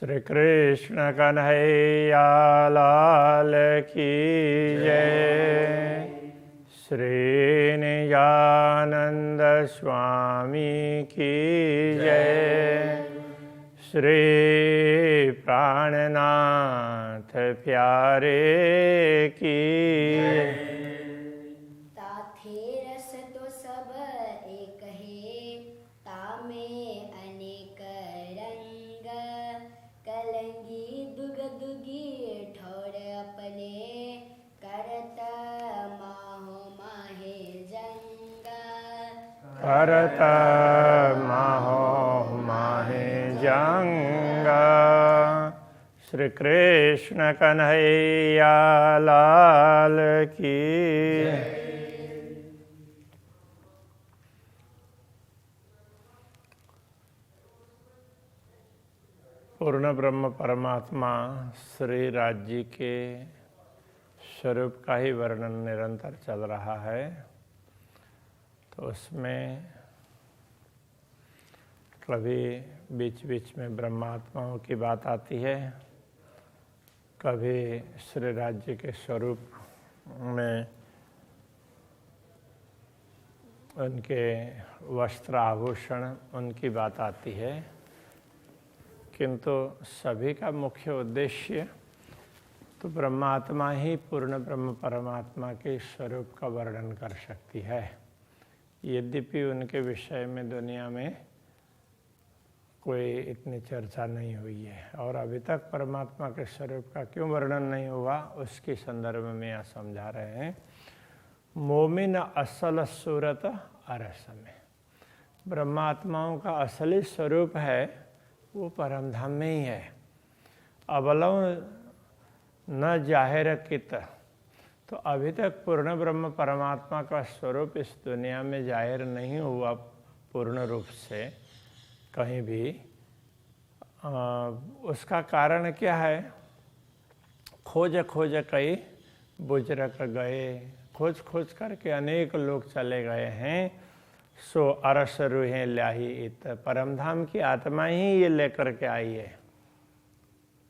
श्री कृष्ण कन्हैया लाल की जय। श्री निजानंद स्वामी की जय। श्री प्राणनाथ प्यारे की ताथे रस तो सब एक है, तामे अनेक रंग। कलंगी दुग दुगी ठोर अपने, करत माहो माहे जंग। करत माहो माहे जंग। श्री कृष्ण कन्हैया लाल की पूर्ण ब्रह्म परमात्मा श्री राज्य के स्वरूप का ही वर्णन निरंतर चल रहा है। तो उसमें कभी बीच बीच में ब्रह्मात्माओं की बात आती है, कभी श्री राज्य के स्वरूप में उनके वस्त्र आभूषण उनकी बात आती है, किंतु सभी का मुख्य उद्देश्य तो ब्रह्मात्मा ही पूर्ण ब्रह्म परमात्मा के स्वरूप का वर्णन कर सकती है। यद्यपि उनके विषय में दुनिया में कोई इतनी चर्चा नहीं हुई है और अभी तक परमात्मा के स्वरूप का क्यों वर्णन नहीं हुआ उसके संदर्भ में यहाँ समझा रहे हैं। मोमिन असल सूरत अरस में ब्रह्मात्माओं का असली स्वरूप है वो परमधाम में ही है। अबलव न जाहिर कित, तो अभी तक पूर्ण ब्रह्म परमात्मा का स्वरूप इस दुनिया में जाहिर नहीं हुआ पूर्ण रूप से कहीं भी। उसका कारण क्या है? खोज खोज कई बुजरक गए, खोज खोज करके अनेक लोग चले गए हैं। सो अरस रूहें ल्याही इत, परमधाम की आत्मा ही ये लेकर के आई है।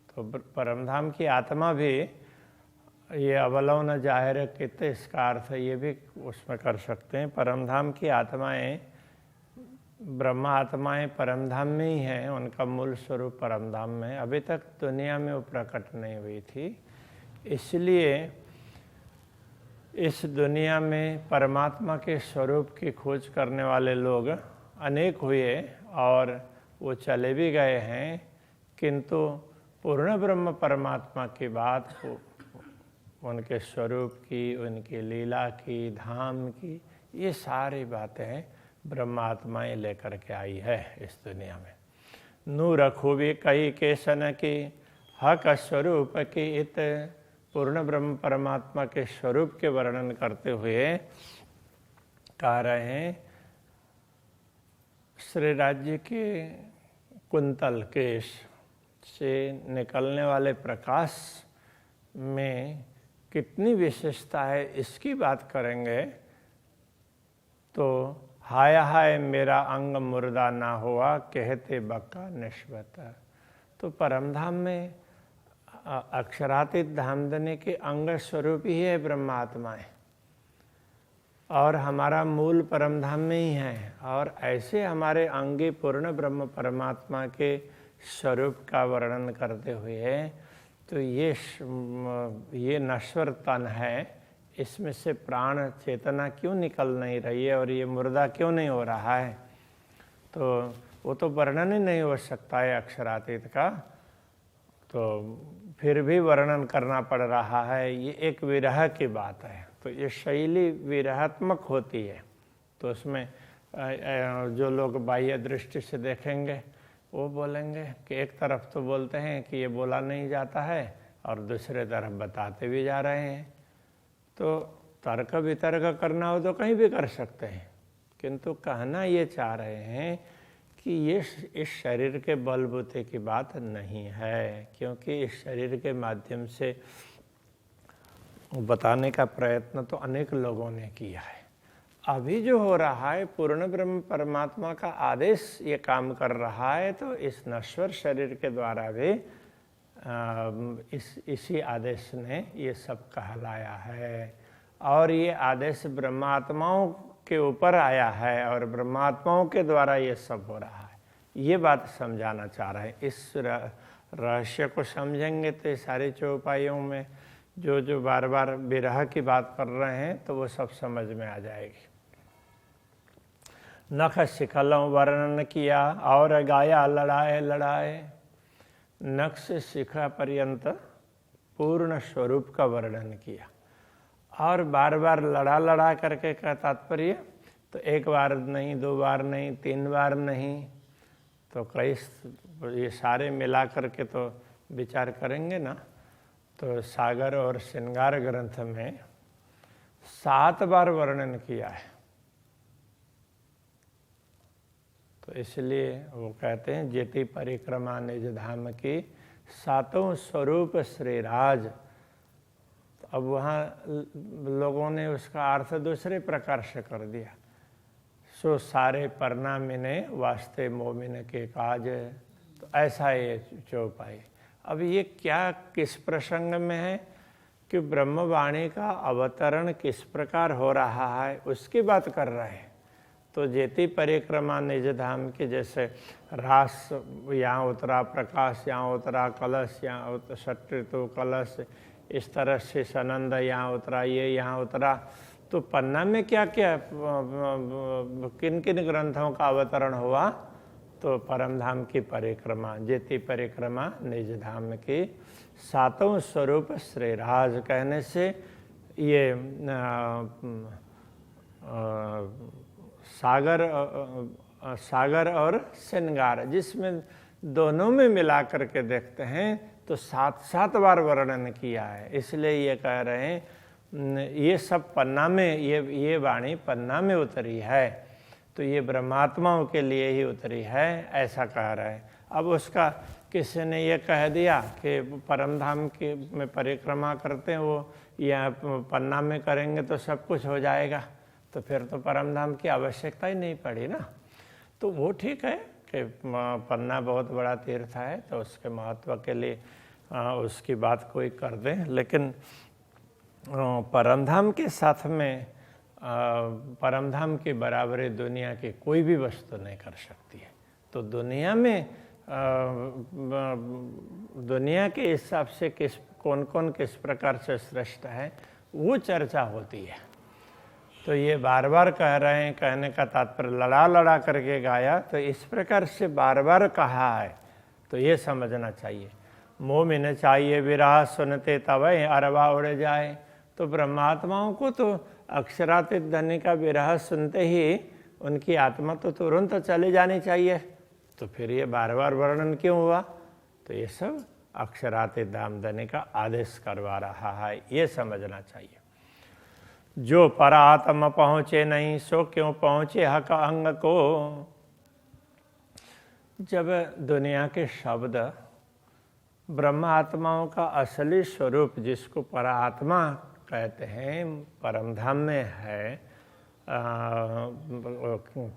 तो परमधाम की आत्मा भी ये अवलव न जाहिर कित, इसका अर्थ ये भी उसमें कर सकते हैं। परमधाम की आत्माएं, ब्रह्मा आत्माएं परमधाम में ही हैं, उनका मूल स्वरूप परमधाम में अभी तक दुनिया में वो प्रकट नहीं हुई थी। इसलिए इस दुनिया में परमात्मा के स्वरूप की खोज करने वाले लोग अनेक हुए और वो चले भी गए हैं, किंतु पूर्ण ब्रह्म परमात्मा की बात उनके स्वरूप की, उनकी लीला की, धाम की, ये सारी बातें ब्रह्मात्माएं लेकर के आई है इस दुनिया में। नूर खूबी कई केसन की, हक स्वरूप की इत, पूर्ण ब्रह्म परमात्मा के स्वरूप के वर्णन करते हुए कह रहे हैं श्री राज्य के कुंतल केश से निकलने वाले प्रकाश में कितनी विशेषता है इसकी बात करेंगे। तो हाय हाय मेरा अंग मुर्दा ना हुआ, कहते बक्का निष्वत। तो परमधाम में अक्षरातीत धामधनी के अंग स्वरूप ही है ब्रह्मात्माएं और हमारा मूल परमधाम में ही है। और ऐसे हमारे अंगी पूर्ण ब्रह्म परमात्मा के स्वरूप का वर्णन करते हुए तो ये नश्वर तन है, इसमें से प्राण चेतना क्यों निकल नहीं रही है और ये मुर्दा क्यों नहीं हो रहा है? तो वो तो वर्णन ही नहीं हो सकता है अक्षरातीत का, तो फिर भी वर्णन करना पड़ रहा है। ये एक विरह की बात है, तो ये शैली विरहात्मक होती है। तो उसमें जो लोग बाह्य दृष्टि से देखेंगे वो बोलेंगे कि एक तरफ तो बोलते हैं कि ये बोला नहीं जाता है और दूसरे तरफ बताते भी जा रहे हैं। तो तर्क वितर्क करना हो तो कहीं भी कर सकते हैं, किंतु कहना ये चाह रहे हैं कि ये इस शरीर के बलबूते की बात नहीं है, क्योंकि इस शरीर के माध्यम से बताने का प्रयत्न तो अनेक लोगों ने किया है। अभी जो हो रहा है पूर्ण ब्रह्म परमात्मा का आदेश ये काम कर रहा है, तो इस नश्वर शरीर के द्वारा भी इसी आदेश ने ये सब कहलाया है। और ये आदेश ब्रह्मात्माओं के ऊपर आया है और ब्रह्मात्माओं के द्वारा ये सब हो रहा है। ये बात समझाना चाह रहे हैं। इस रहस्य को समझेंगे तो ये सारी चौपाइयों में जो बार बार विरह की बात कर रहे हैं तो वो सब समझ में आ जाएगी। नख शिखलों वर्णन किया और गाया लड़ाए लड़ाए। नख से शिखा पर्यंत पूर्ण स्वरूप का वर्णन किया और बार बार लड़ा लड़ा करके का तात्पर्य तो एक बार नहीं, दो बार नहीं, तीन बार नहीं, तो कई ये सारे मिला करके तो विचार करेंगे ना, तो सागर और श्रृंगार ग्रंथ में 7 बार वर्णन किया है। तो इसलिए वो कहते हैं जेति परिक्रमा निज धाम की 7 स्वरूप श्रीराज। तो अब वहाँ लोगों ने उसका अर्थ दूसरे प्रकार से कर दिया। सो सारे परनामिने वास्ते मोमिन के काज। तो ऐसा ये चौपाई। अब ये क्या किस प्रसंग में है कि ब्रह्मवाणी का अवतरण किस प्रकार हो रहा है उसकी बात कर रहे हैं। तो जेति परिक्रमा निज धाम की, जैसे रास यहाँ उतरा, प्रकाश यहाँ उतरा, कलश यहाँ षट्ऋतु कलश, इस तरह से सनंद यहाँ उतरा, ये यहाँ उतरा। तो पन्ना में क्या क्या किन किन ग्रंथों का अवतरण हुआ? तो परमधाम की परिक्रमा, जेति परिक्रमा निज धाम की 7 स्वरूप श्रीराज कहने से ये सागर और श्रृंगार, जिसमें दोनों में मिला करके देखते हैं तो 7 बार वर्णन किया है। इसलिए ये कह रहे हैं ये सब पन्ना में, ये वाणी पन्ना में उतरी है, तो ये ब्रह्मात्माओं के लिए ही उतरी है, ऐसा कह रहे हैं। अब उसका किसी ने ये कह दिया कि परमधाम के में परिक्रमा करते हैं वो या पन्ना में करेंगे तो सब कुछ हो जाएगा, तो फिर तो परमधाम की आवश्यकता ही नहीं पड़ी ना। तो वो ठीक है कि पन्ना बहुत बड़ा तीर्थ है तो उसके महत्व के लिए उसकी बात कोई कर दें, लेकिन परमधाम के साथ में परमधाम की बराबरी दुनिया की कोई भी वस्तु नहीं कर सकती है। तो दुनिया में दुनिया के हिसाब से कौन कौन किस प्रकार से श्रेष्ठ है वो चर्चा होती है। तो ये बार बार कह रहे हैं, कहने का तात्पर्य लड़ा लड़ा करके गाया, तो इस प्रकार से बार बार कहा है, तो ये समझना चाहिए। मोमिन चाहिए विरह सुनते तवै अरवा उड़ जाए। तो ब्रह्मात्माओं को तो अक्षरातीत धनी का विरह सुनते ही उनकी आत्मा तो तुरंत चली जानी चाहिए, तो फिर ये बार बार वर्णन क्यों हुआ? तो ये सब अक्षरातीत धाम धनी का आदेश करवा रहा है, ये समझना चाहिए। जो परात्म पहुँचे नहीं सो क्यों पहुँचे हक अंग को। जब दुनिया के शब्द ब्रह्मात्माओं का असली स्वरूप जिसको परात्मा कहते हैं परमधाम में है,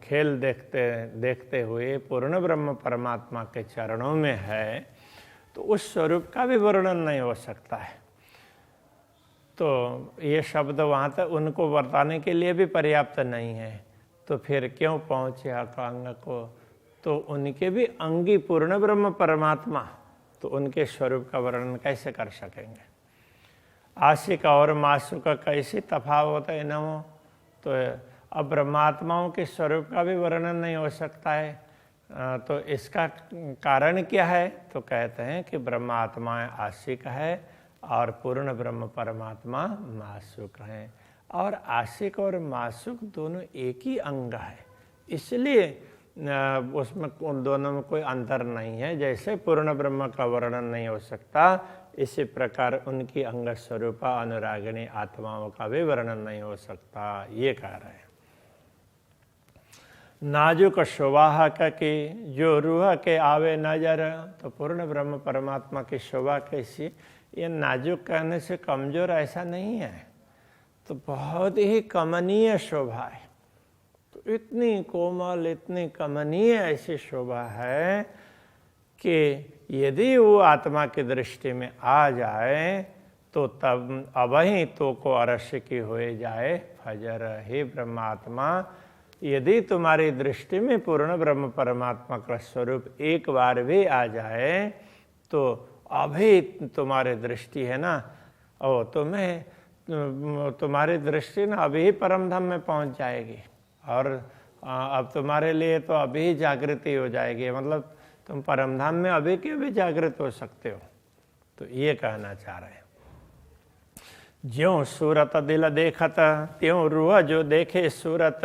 खेल देखते हुए पूर्ण ब्रह्म परमात्मा के चरणों में है, तो उस स्वरूप का भी वर्णन नहीं हो सकता है। तो ये शब्द वहाँ तक उनको बताने के लिए भी पर्याप्त नहीं है, तो फिर क्यों पहुँचे अंग को? तो उनके भी अंगी पूर्ण ब्रह्म परमात्मा, तो उनके स्वरूप का वर्णन कैसे कर सकेंगे? आशिक और मासुक का कैसी तफावत है न हो? तो अब ब्रह्मात्माओं के स्वरूप का भी वर्णन नहीं हो सकता है, तो इसका कारण क्या है? तो कहते हैं कि ब्रह्मात्मा आशिक है और पूर्ण ब्रह्म परमात्मा मासुक हैं, और आशिक और मासुक दोनों एक ही अंग है, इसलिए उसमें उन दोनों में कोई अंतर नहीं है। जैसे पूर्ण ब्रह्म का वर्णन नहीं हो सकता, इसी प्रकार उनकी अंग स्वरूपा अनुरागिणी आत्माओं का भी वर्णन नहीं हो सकता, ये कह रहे हैं। नाजुक शोभा की जो रूह के आवे नजर। तो पूर्ण ब्रह्म परमात्मा की शोभा कैसी? ये नाजुक कहने से कमजोर ऐसा नहीं है, तो बहुत ही कमनीय शोभा है। इतनी कोमल, इतनी कमनीय ऐसी शोभा है कि यदि वो आत्मा की दृष्टि में आ जाए तो तब अबही तो को अरस्य की हो जाए फजर। हे ब्रह्मात्मा, यदि तुम्हारी दृष्टि में पूर्ण ब्रह्म परमात्मा का स्वरूप एक बार भी आ जाए तो अभी तुम्हारी दृष्टि है ना, और तुम्हारी दृष्टि ना अभी परम धाम में पहुंच जाएगी, और अब तुम्हारे लिए तो अभी जागृति हो जाएगी, मतलब तुम परम धाम में अभी के भी जागृत हो सकते हो। तो ये कहना चाह रहे हैं, ज्यों सूरत दिल देखत त्यों रूह जो देखे सूरत।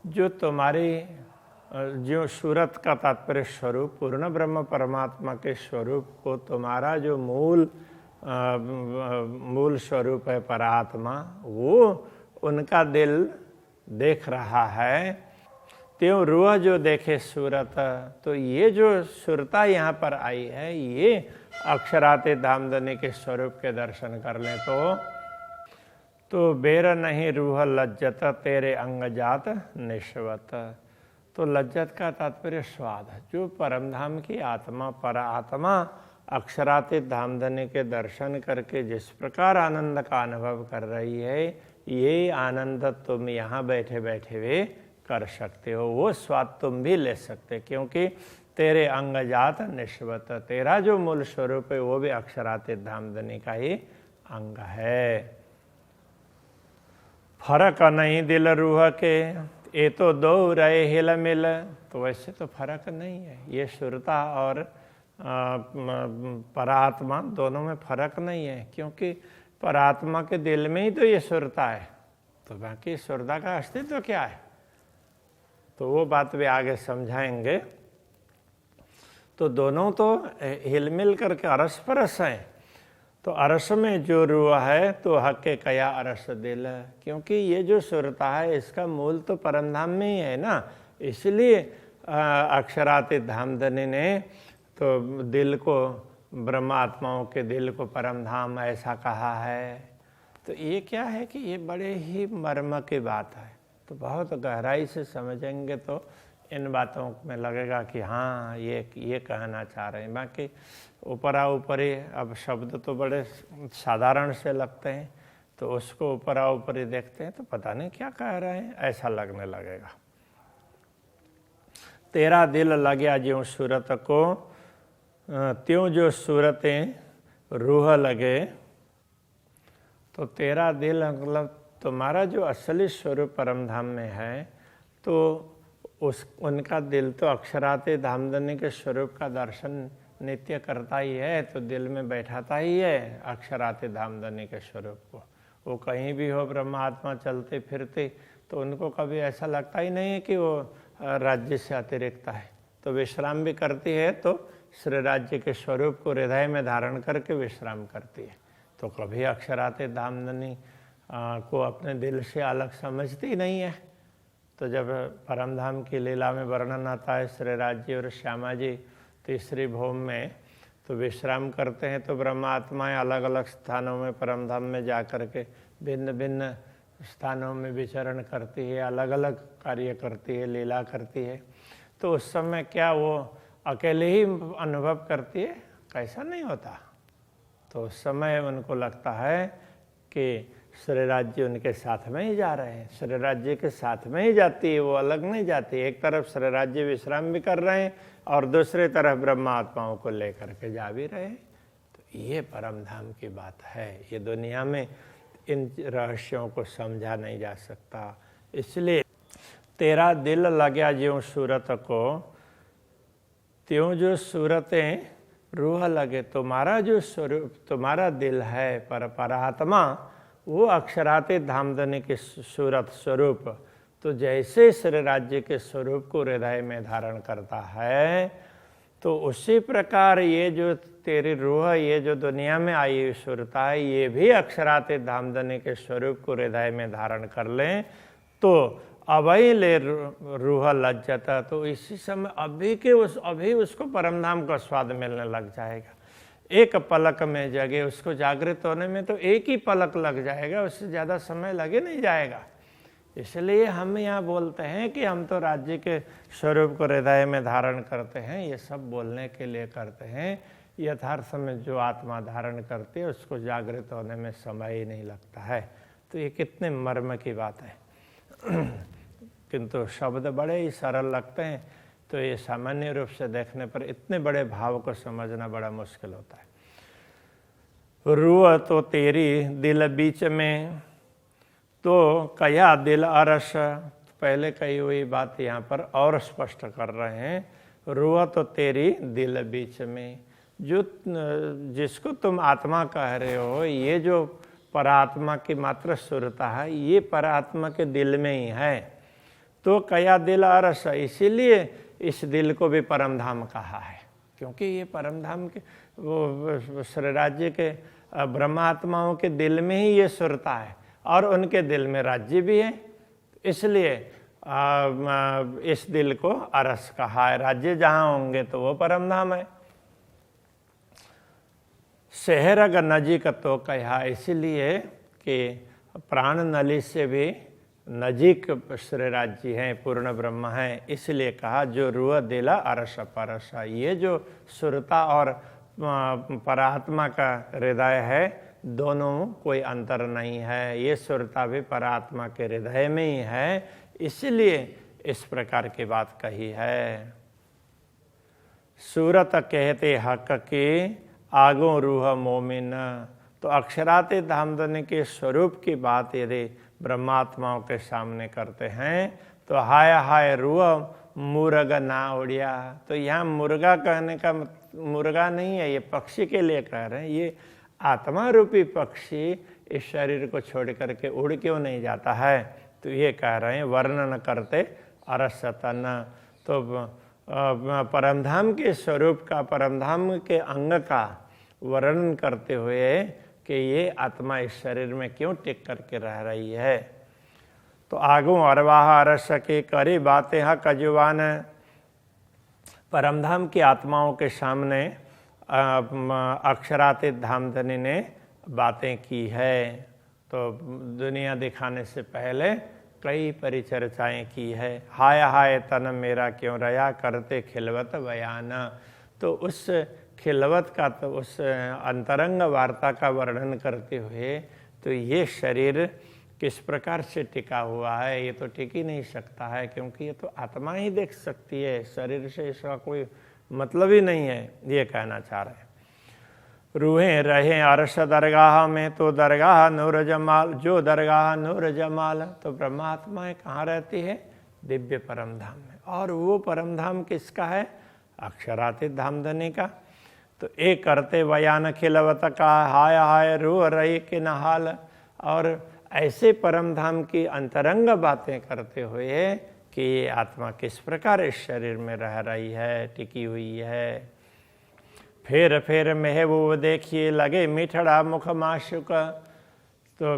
जो तुम्हारी जो सूरत का तात्पर्य स्वरूप पूर्ण ब्रह्म परमात्मा के स्वरूप को तुम्हारा जो मूल स्वरूप है परात्मा, वो उनका दिल देख रहा है। त्यों रूह जो देखे सूरत, तो ये जो सुरता यहाँ पर आई है ये अक्षराते धामधनी के स्वरूप के दर्शन कर ले तो बेर नहीं रूह लज्जत तेरे अंग जात निश्वत। तो लज्जत का तात्पर्य स्वाद। जो परमधाम की आत्मा परात्मा अक्षरातीत धामधनी के दर्शन करके जिस प्रकार आनंद का अनुभव कर रही है, ये आनंद तुम यहाँ बैठे बैठे भी कर सकते हो, वो स्वाद तुम भी ले सकते, क्योंकि तेरे अंग जात निश्वत, तेरा जो मूल स्वरूप है वो भी अक्षरातीत धामधनी का ही अंग है। फर्क नहीं दिल रूह के ये तो दो रहे हिल मिल। तो वैसे तो फर्क नहीं है, ये सुरता और परात्मा दोनों में फर्क नहीं है, क्योंकि परात्मा के दिल में ही तो ये सुरता है, तो बाकी सुरता का अस्तित्व तो क्या है, तो वो बात भी आगे समझाएंगे। तो दोनों तो हिलमिल करके अरस परस हैं। तो अरस में जो रूह है तो हक के कया अरस दिल, क्योंकि ये जो सुरता है इसका मूल तो परमधाम में ही है ना, इसलिए अक्षरातीत धामधनी ने तो दिल को, ब्रह्मात्माओं के दिल को परमधाम ऐसा कहा है। तो ये क्या है कि ये बड़े ही मर्म की बात है, तो बहुत गहराई से समझेंगे तो इन बातों में लगेगा कि हाँ ये कहना चाह रहे हैं। बाकी ऊपरा ऊपरी अब शब्द तो बड़े साधारण से लगते हैं, तो उसको ऊपरा ऊपरी देखते हैं तो पता नहीं क्या कह रहे हैं, ऐसा लगने लगेगा। तेरा दिल लग्या ज्यों सूरत को त्यों जो सूरतें रूह लगे। तो तेरा दिल मतलब तुम्हारा जो असली स्वरूप परमधाम में है, तो उनका दिल तो अक्षरातीत धामधनी के स्वरूप का दर्शन नित्य करता ही है, तो दिल में बैठाता ही है अक्षरातीत धामधनी के स्वरूप को। वो कहीं भी हो ब्रह्मात्मा चलते फिरते, तो उनको कभी ऐसा लगता ही नहीं है कि वो राज्य से अतिरिक्त है। तो विश्राम भी करती है तो श्री राज्य के स्वरूप को हृदय में धारण करके विश्राम करती है, तो कभी अक्षरातीत धामधनी को अपने दिल से अलग समझती नहीं है। तो जब परमधाम की लीला में वर्णन आता है श्री राज्य और श्यामा जी तीसरी भौम में तो विश्राम करते हैं, तो ब्रह्मात्माएं अलग अलग स्थानों में परमधाम में जा कर के भिन्न भिन्न स्थानों में विचरण करती है, अलग अलग कार्य करती है, लीला करती है। तो उस समय क्या वो अकेले ही अनुभव करती है? कैसा नहीं होता। तो उस समय उनको लगता है कि श्री राज्य उनके साथ में ही जा रहे हैं, श्री राज्य के साथ में ही जाती है, वो अलग नहीं जाती। एक तरफ श्री राज्य विश्राम भी कर रहे हैं और दूसरी तरफ ब्रह्मात्माओं को लेकर के जा भी रहे हैं। तो ये परमधाम की बात है, ये दुनिया में इन रहस्यों को समझा नहीं जा सकता। इसलिए तेरा दिल लग्या ज्यों सूरत को त्यों जो सूरतें रूह लगे। तुम्हारा जो स्वरूप, तुम्हारा दिल है परात्मा, वो अक्षरातीत धामधनी के सूरत स्वरूप, तो जैसे श्री राज्य के स्वरूप को हृदय में धारण करता है, तो उसी प्रकार ये जो तेरी रूह, ये जो दुनिया में आई हुई सुरता है, ये भी अक्षरातीत धामधनी के स्वरूप को हृदय में धारण कर लें तो अभी ले रूह लज्जता। तो इसी समय अभी उसको परमधाम का स्वाद मिलने लग जाएगा। एक पलक में जगे, उसको जागृत होने में तो एक ही पलक लग जाएगा, उससे ज़्यादा समय लगे नहीं जाएगा। इसलिए हम यहाँ बोलते हैं कि हम तो राज्य के स्वरूप को हृदय में धारण करते हैं, ये सब बोलने के लिए करते हैं। यथार्थ में जो आत्मा धारण करती है उसको जागृत होने में समय ही नहीं लगता है। तो ये कितने मर्म की बात है। किंतु शब्द बड़े ही सरल लगते हैं, तो ये सामान्य रूप से देखने पर इतने बड़े भाव को समझना बड़ा मुश्किल होता है। रूह तो तेरी दिल बीच में, तो कया दिल अरस। पहले कही हुई बात यहाँ पर और स्पष्ट कर रहे हैं। रूह तो तेरी दिल बीच में, जो जिसको तुम आत्मा कह रहे हो, ये जो परात्मा की मात्र सुरता है, ये परात्मा के दिल में ही है। तो कया दिल अरस, इसीलिए इस दिल को भी परमधाम कहा है, क्योंकि ये परमधाम के वो श्री राज्य के ब्रह्मात्माओं के दिल में ही ये सुरता है, और उनके दिल में राज्य भी है। इसलिए इस दिल को अरस कहा है। राज्य जहाँ होंगे तो वो परमधाम है। शहर अगर नजीक तो कहा, इसलिए कि प्राण नली से भी नजीक श्री राज्य है, पूर्ण ब्रह्म है। इसलिए कहा जो रूह दिला अरस परस, ये जो सुरता और परात्मा का हृदय है, दोनों कोई अंतर नहीं है। ये सुरता भी परात्मा के हृदय में ही है, इसलिए इस प्रकार की बात कही है। सूरत कहते हक के आगो रूह मोमिन, तो अक्षराते धामधनी के स्वरूप की बात यदि ब्रह्मात्माओं के सामने करते हैं तो हाय हाय रूह मुर्ग ना उड़िया। तो यहाँ मुर्गा कहने का मुर्गा नहीं है, ये पक्षी के लिए कह रहे हैं। ये आत्मा रूपी पक्षी इस शरीर को छोड़ करके उड़ क्यों नहीं जाता है, तो ये कह रहे हैं वर्णन करते अरसतन। तो परमधाम के स्वरूप का, परमधाम के अंग का वर्णन करते हुए कि ये आत्मा इस शरीर में क्यों टिक करके रह रही है। तो आगू अरवाह अरस के करे बातें हा कजुबान, परमधाम की आत्माओं के सामने अक्षरातीत धामधनी ने बातें की है। तो दुनिया दिखाने से पहले कई परिचर्चाएं की है। हाय हाय तन मेरा क्यों रया करते खिलवत बयान, तो उस खिलवत का, तो उस अंतरंग वार्ता का वर्णन करते हुए तो ये शरीर किस प्रकार से टिका हुआ है, ये तो टिक ही नहीं सकता है, क्योंकि ये तो आत्मा ही देख सकती है, शरीर से इसका कोई मतलब ही नहीं है, ये कहना चाह रहे हैं। रूहें रहे अरश दरगाह में, तो दरगाह नूर जमाल, जो दरगाह नूर जमाल, तो ब्रह्मात्माएं कहाँ रहती है, दिव्य परमधाम में। और वो परमधाम किसका है, अक्षरातीत धामधनी का। तो एक करते बयान खिलवत का हाय हाय रूह रही के नहाल, और ऐसे परमधाम की अंतरंग बातें करते हुए कि ये आत्मा किस प्रकार इस शरीर में रह रही है, टिकी हुई है। फेर फेर महबूब देखिए लगे मिठड़ा मुख माशुक, तो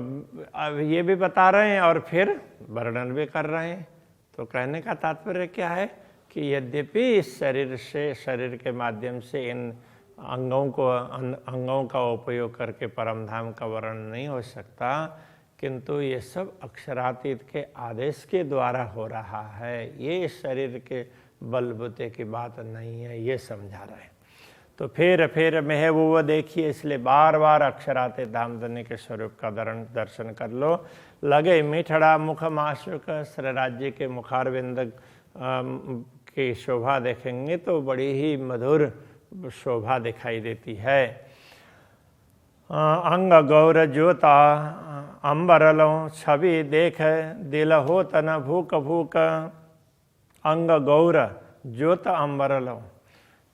अब ये भी बता रहे हैं और फिर वर्णन भी कर रहे हैं। तो कहने का तात्पर्य क्या है कि यद्यपि इस शरीर से, शरीर के माध्यम से इन अंगों का उपयोग करके परमधाम का वर्णन नहीं हो सकता, किंतु ये सब अक्षरातीत के आदेश के द्वारा हो रहा है। ये इस शरीर के बलबूते की बात नहीं है, ये समझा रहे हैं। तो फिर महबूब देखिए, इसलिए बार बार अक्षरातीत धामधनी के स्वरूप का दर्शन कर लो। लगे मिठड़ा मुख माशुक, श्री राज्य के मुखारविंद की शोभा देखेंगे तो बड़ी ही मधुर शोभा दिखाई देती है। अंग गौर ज्योता अंबरलों, छवि देख दिल हो तन भूक भूक। अंग गौर ज्योत अंबरलों,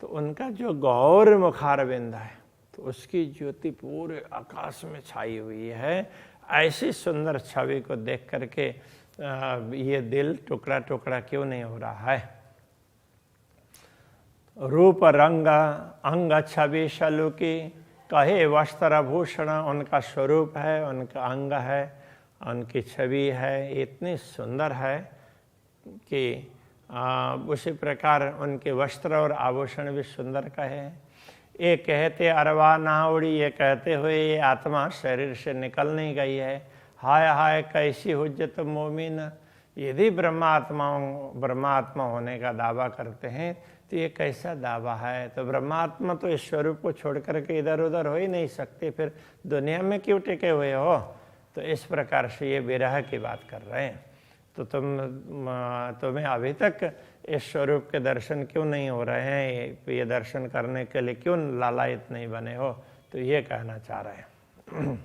तो उनका जो गौर मुखारविंद है तो उसकी ज्योति पूरे आकाश में छाई हुई है। ऐसी सुंदर छवि को देख करके ये दिल टुकड़ा टुकड़ा क्यों नहीं हो रहा है। रूप रंग अंग छवि शलु की, कहे वस्त्र भूषण, उनका स्वरूप है, उनका अंग है, उनकी छवि है, इतनी सुंदर है कि उसी प्रकार उनके वस्त्र और आभूषण भी सुंदर कहे। ये कहते अरवा ना उड़ी, ये कहते हुए ये आत्मा शरीर से निकल नहीं गई है। हाय हाय कैसी हुज्जत मोमिन। यदि ब्रह्मात्मा होने का दावा करते हैं तो ये कैसा दावा है। तो ब्रह्मात्मा तो इस स्वरूप को छोड़ करके इधर उधर हो ही नहीं सकते, फिर दुनिया में क्यों टिके हुए हो। तो इस प्रकार से ये विरह की बात कर रहे हैं। तो तुम्हें अभी तक इस स्वरूप के दर्शन क्यों नहीं हो रहे हैं, ये दर्शन करने के लिए क्यों लालायित नहीं बने हो। तो ये कहना चाह रहे हैं।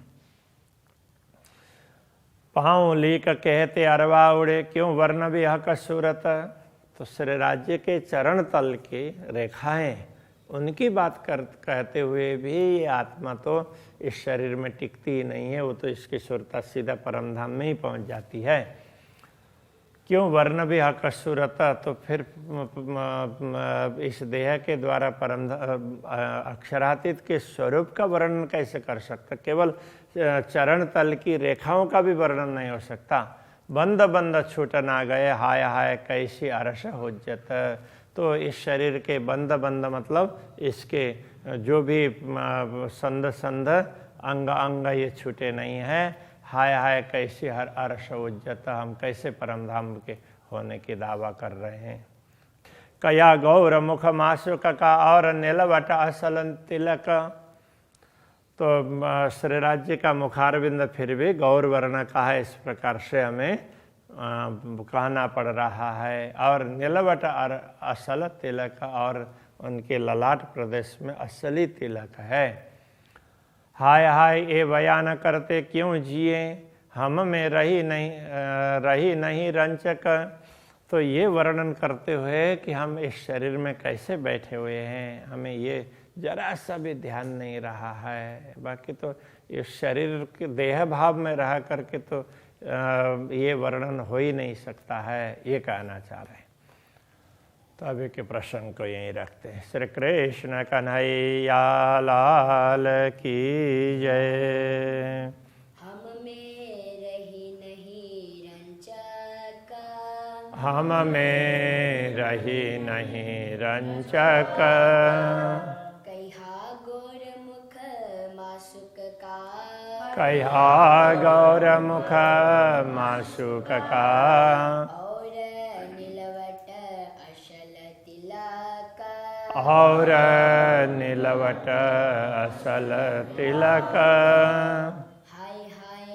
पाँव लीक कहते अरवा उड़े, क्यों वर्ण भी हक सूरत। तो श्री राज्य के चरण तल की रेखाएं, उनकी बात कहते हुए भी ये आत्मा तो इस शरीर में टिकती ही नहीं है, वो तो इसकी सुरता सीधा परम धाम में ही पहुंच जाती है। क्यों वर्ण भी हक सूरत। तो फिर इस देह के द्वारा परम अक्षरातीत के स्वरूप का वर्णन कैसे कर सकता। केवल चरण तल की रेखाओं का भी वर्णन नहीं हो सकता। बंद बंद छूट ना गए, हाय हाय कैसी अरस हुज्जत। तो इस शरीर के बंद बंद मतलब इसके जो भी संध अंग अंग ये छूटे नहीं हैं। हाय हाय कैसी हर अरस उज्जत, हम कैसे परम धाम के होने की दावा कर रहे हैं। कया गौर मुख मासुक का और नीलवट असल तिलक। तो श्री राज्य का मुखारविंद फिर भी गौर वर्ण का है, इस प्रकार से हमें कहना पड़ रहा है। और नीलवट असल तिलक, और उनके ललाट प्रदेश में असली तिलक है। हाय हाय ये बयान करते क्यों जिए, हम में रही नहीं रंचक। तो ये वर्णन करते हुए कि हम इस शरीर में कैसे बैठे हुए हैं, हमें ये जरा सा भी ध्यान नहीं रहा है। बाकी तो इस शरीर के देह भाव में रह करके तो ये वर्णन हो ही नहीं सकता है, ये कहना चाह रहे हैं। तो अभी के प्रसंग को यहीं रखते हैं। श्री कृष्ण कन्हैया लाल की जय। हम में रही नहीं रंचक, हम में रही नहीं रंचक। कहा गौर मुख मासुक का, कहा गौर मुख मासुक का। और नीलवट असल तिलक, और नीलवट असल तिलक। हाय हाय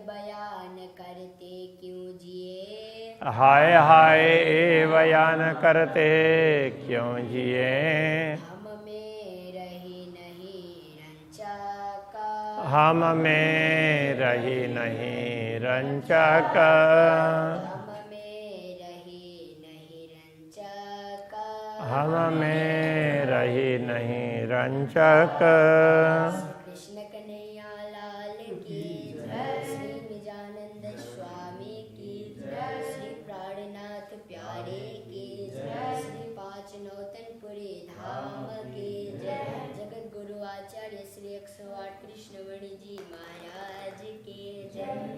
बयान करते क्यों जिए, हाय हाय बयान करते क्यों जिए। हम में रही नहीं रंचक, हम में रही नहीं रंचक। हम में रही नहीं रंचक, हम में रही नहीं रंचक। कृष्ण कन्हैया लाल की जय, श्री निजानंद स्वामी की जय, श्री प्राणनाथ प्यारे की जय, श्री पाँच नौतनपुरी धाम की जय, जगत गुरु आचार्य श्री 108 कृष्णवेणी जी महाराज की जय।